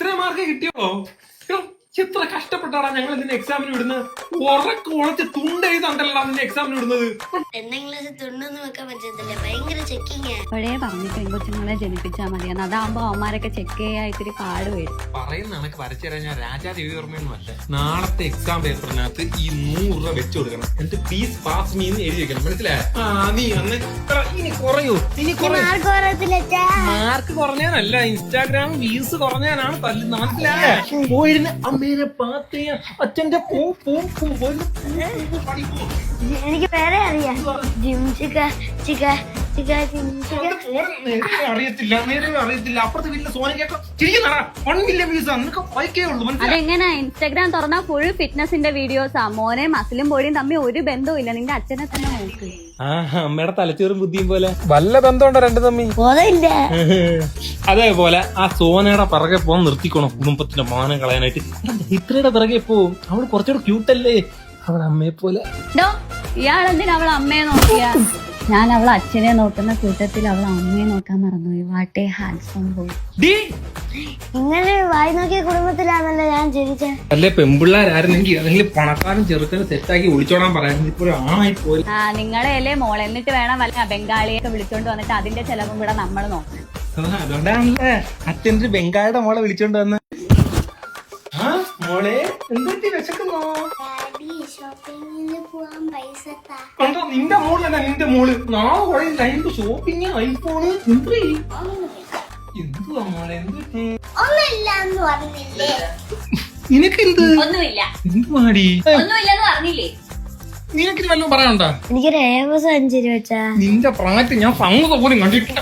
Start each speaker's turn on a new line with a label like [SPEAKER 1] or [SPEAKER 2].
[SPEAKER 1] ഇത്രയും മാർക്ക് കിട്ടിയോ? എത്ര കഷ്ടപ്പെട്ടാടാ ഞങ്ങൾ ഇതിന്റെ എക്സാമിന് വിടുന്നത്. ഉറച്ച് തുണ്ടെഴുതാണ്ടല്ലോ നിന്റെ എക്സാമിന് വിടുന്നത്.
[SPEAKER 2] അപ്പോഴേ പറഞ്ഞു പെൺകൊച്ചുങ്ങളെ ജനിപ്പിച്ചാൽ മതിയാണ്. അതാകുമ്പോ അവന്മാരൊക്കെ ചെക്ക് ചെയ്യാൻ ഇത്തിരി പാട് വരും.
[SPEAKER 1] പറയുന്ന കണക്ക് വരച്ചു തരാൻ ഞാൻ രാജാ രവിവർമ്മയൊന്നുമല്ല. നാളത്തെ എക്സാം പേപ്പറിനകത്ത് ഈ 100 രൂപ വെച്ചു കൊടുക്കണം. എന്നിട്ട് പ്ലീസ് പാസ് മീ എന്ന് എഴുതി വെക്കണം. മനസ്സിലായോ? നീ അന്ന് ഇനി കുറയൂ. മാർക്ക് കുറഞ്ഞാനല്ല, ഇൻസ്റ്റാഗ്രാം വ്യൂസ് കുറഞ്ഞാനാണ് തല്ലുന്നത്. മനസ്സിലായോ? പോയിരുന്ന അമ്മേനെ പാത്ത് അച്ഛന്റെ
[SPEAKER 2] എനിക്ക് വേറെ അറിയാം.
[SPEAKER 1] അറിയത്തില്ല. അപ്പുറത്തെ വീട്ടിലെ സോനക്കൊക്കെ ചിരിക്കുന്നതാ. 1 മില്യൺ വ്യൂസ് നിനക്ക് വായിക്കേ ഉള്ളൂ.
[SPEAKER 2] അതെങ്ങനെ? ഇൻസ്റ്റാഗ്രാം തുറന്നാ ഫുൾ ഫിറ്റ്നസിന്റെ വീഡിയോസാ. മോനെ മസിലും പൊടിയും തമ്മിൽ ഒരു ബന്ധവും ഇല്ല. നിന്റെ അച്ഛനെ തന്നെ നോക്ക്.
[SPEAKER 1] അമ്മയുടെ തലച്ചോറും ബുദ്ധിയും പോലെ വല്ല ബന്ധമുണ്ടോ രണ്ടു തമ്മി? അതേപോലെ ആ സോനയുടെ പിറകെ പോകാൻ നിർത്തിക്കോണം. കുടുംബത്തിന്റെ മാനം കളയാനായിട്ട് ഇത്രയുടെ പിറകെ പോവും. അവള് കുറച്ചുകൂടെ ക്യൂട്ടല്ലേ അവളെ അമ്മയെ പോലെ.
[SPEAKER 2] ഇയാളെന്തിനാ അവളെ അമ്മയെ നോക്കിയാ? ഞാൻ അവളെ അച്ഛനെ നോക്കുന്ന കൂട്ടത്തിൽ അവളെ അമ്മയെ നോക്കാൻ മറന്നുപോയി. വാട്ടേ ഹാൻസം പോയി. ഇങ്ങനെ വായി നോക്കിയ കുടുംബത്തിലാണല്ലോ ഞാൻ ജനിച്ചത്.
[SPEAKER 1] അല്ലെ പെമ്പിള്ളാരായിരുന്നെങ്കിൽ അതെങ്കിലും പണക്കാരൻ ചെറുക്കനെ സെറ്റാക്കി വിളിച്ചോടാൻ പറയാൻ ഇപ്പോൾ ആണായി പോയി.
[SPEAKER 2] നിങ്ങളെ അല്ലേ മോൾ. എന്നിട്ട് വേണം വല്ല ബംഗാളിയൊക്കെ വിളിച്ചോണ്ട് വന്നിട്ട് അതിന്റെ ചെലവും കൂടെ നമ്മൾ നോക്കണം.
[SPEAKER 1] അതുകൊണ്ടാണല്ലേ അച്ഛൻ്റെ ബംഗാളിയുടെ മോളെ വിളിച്ചോണ്ട് വന്ന്. മോളെ എന്തൊക്കെ വിശക്കുന്നോ? കണ്ടോ നിന്റെ മോള് തന്നെ. നിന്റെ മോള് നാളെ കുറെ ലൈഫ് ഷോപ്പിങ് ഐഫോണ് എന്തുവാ മോളെ? നിനക്ക് എന്ത് എന്തുവാടി? നിനക്കിത് വല്ലതും പറയാനുണ്ടോ?
[SPEAKER 2] എനിക്കൊരു 5 രൂപ വെച്ചാ
[SPEAKER 1] നിന്റെ പ്രായത്തിൽ ഞാൻ സംഗത പോലും കണ്ടിട്ടില്ല.